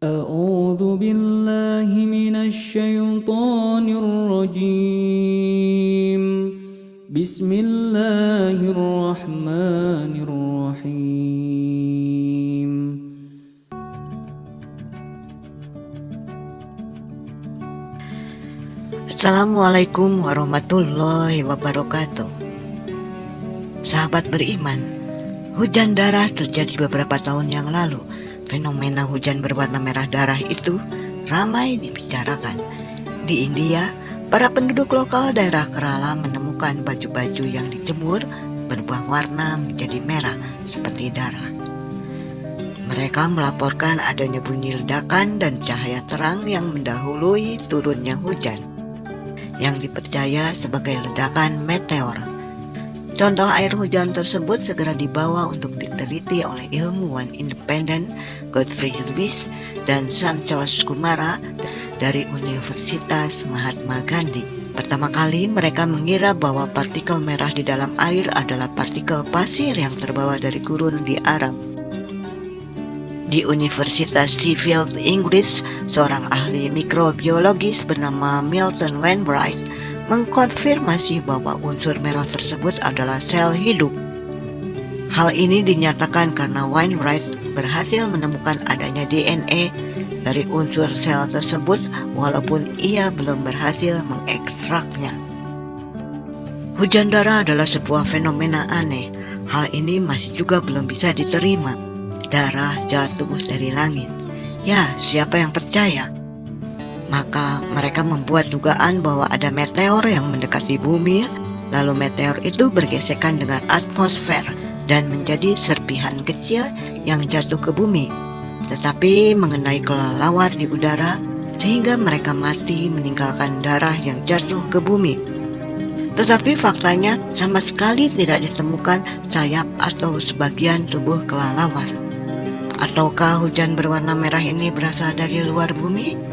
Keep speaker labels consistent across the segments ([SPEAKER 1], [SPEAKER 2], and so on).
[SPEAKER 1] أعوذ بالله من الشيطان الرجيم. بسم الله الرحمن الرحيم.
[SPEAKER 2] Assalamualaikum warahmatullahi wabarakatuh. Sahabat beriman, hujan darah terjadi beberapa tahun yang lalu. Fenomena hujan berwarna merah darah itu ramai dibicarakan. Di India, para penduduk lokal daerah Kerala menemukan baju-baju yang dijemur berubah warna menjadi merah seperti darah. Mereka melaporkan adanya bunyi ledakan dan cahaya terang yang mendahului turunnya hujan, yang dipercaya sebagai ledakan meteor. Contoh air hujan tersebut segera dibawa untuk diteliti oleh ilmuwan independen Godfrey Lewis dan Santosh Kumara dari Universitas Mahatma Gandhi. Pertama kali mereka mengira bahwa partikel merah di dalam air adalah partikel pasir yang terbawa dari gurun di Arab. Di Universitas Sheffield, Inggris, seorang ahli mikrobiologis bernama Milton Wainwright mengkonfirmasi bahwa unsur merah tersebut adalah sel hidup. Hal ini dinyatakan karena Wainwright berhasil menemukan adanya DNA dari unsur sel tersebut walaupun ia belum berhasil mengekstraknya. Hujan darah adalah sebuah fenomena aneh. Hal ini masih juga belum bisa diterima. Darah jatuh dari langit. Ya, siapa yang percaya? Maka mereka membuat dugaan bahwa ada meteor yang mendekati bumi, lalu meteor itu bergesekan dengan atmosfer dan menjadi serpihan kecil yang jatuh ke bumi, tetapi mengenai kelelawar di udara sehingga mereka mati meninggalkan darah yang jatuh ke bumi. Tetapi faktanya sama sekali tidak ditemukan sayap atau sebagian tubuh kelelawar. Ataukah hujan berwarna merah ini berasal dari luar bumi?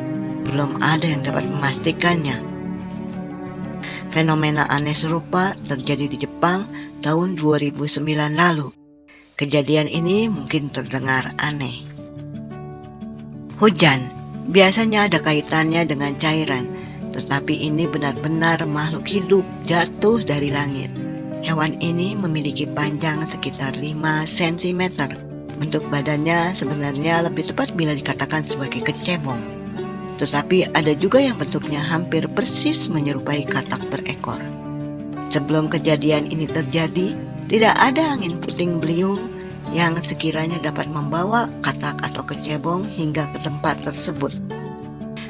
[SPEAKER 2] Belum ada yang dapat memastikannya. Fenomena aneh serupa terjadi di Jepang tahun 2009 lalu. Kejadian ini mungkin terdengar aneh. Hujan biasanya ada kaitannya dengan cairan, tetapi ini benar-benar makhluk hidup jatuh dari langit. Hewan ini memiliki panjang sekitar 5 cm. Bentuk badannya sebenarnya lebih tepat bila dikatakan sebagai kecebong. Tetapi ada juga yang bentuknya hampir persis menyerupai katak berekor. Sebelum kejadian ini terjadi, tidak ada angin puting beliung yang sekiranya dapat membawa katak atau kecebong hingga ke tempat tersebut.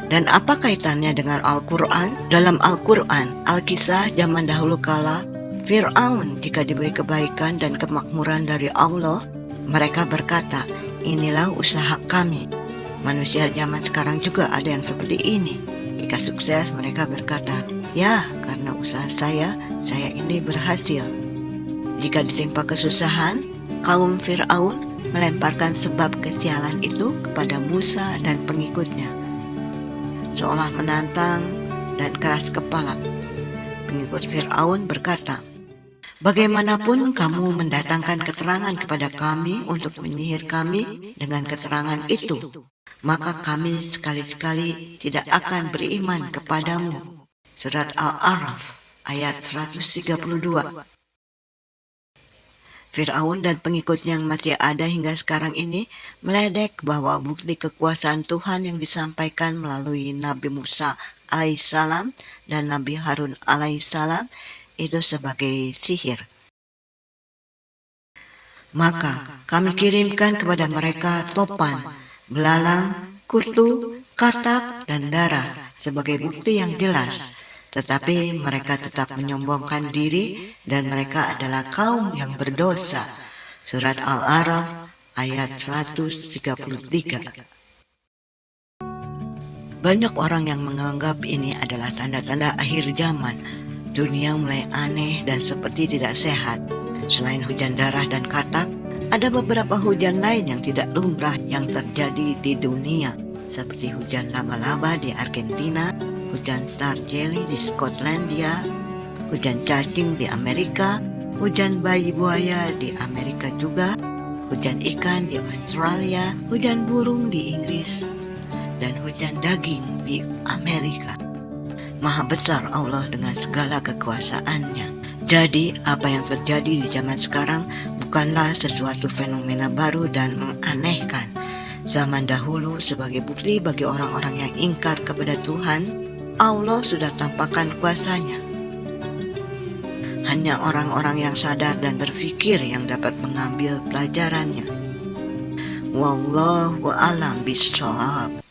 [SPEAKER 2] Dan apa kaitannya dengan Al-Quran? Dalam Al-Quran, Alkisah zaman dahulu kala, Fir'aun jika diberi kebaikan dan kemakmuran dari Allah, mereka berkata, inilah usaha kami. Manusia zaman sekarang juga ada yang seperti ini. Jika sukses mereka berkata, ya karena usaha saya ini berhasil. Jika ditimpa kesusahan, kaum Fir'aun melemparkan sebab kesialan itu kepada Musa dan pengikutnya, seolah menantang dan keras kepala. Pengikut Fir'aun berkata, bagaimanapun kamu mendatangkan keterangan kepada kami untuk menyihir kami dengan keterangan itu, maka kami sekali-sekali tidak akan beriman kepadamu. Surat Al-A'raf ayat 132. Fir'aun dan pengikutnya yang masih ada hingga sekarang ini meledek bahwa bukti kekuasaan Tuhan yang disampaikan melalui Nabi Musa alaihissalam dan Nabi Harun alaihissalam itu sebagai sihir. Maka kami kirimkan kepada mereka topan, belalang, kutu, katak, dan darah sebagai bukti yang jelas. Tetapi mereka tetap menyombongkan diri dan mereka adalah kaum yang berdosa. Surat Al-A'raf ayat 133. Banyak orang yang menganggap ini adalah tanda-tanda akhir zaman. Dunia mulai aneh dan seperti tidak sehat. Selain hujan darah dan katak, ada beberapa hujan lain yang tidak lumrah yang terjadi di dunia, seperti hujan laba-laba di Argentina, hujan star jelly di Skotlandia, hujan cacing di Amerika, hujan bayi buaya di Amerika juga, hujan ikan di Australia, hujan burung di Inggris, dan hujan daging di Amerika. Maha besar Allah dengan segala kekuasaannya. Jadi apa yang terjadi di zaman sekarang bukanlah sesuatu fenomena baru dan menganehkan. Zaman dahulu sebagai bukti bagi orang-orang yang ingkar kepada Tuhan, Allah sudah tampakkan kuasa-Nya. Hanya orang-orang yang sadar dan berfikir yang dapat mengambil pelajarannya. Wallahu a'lam bishawab.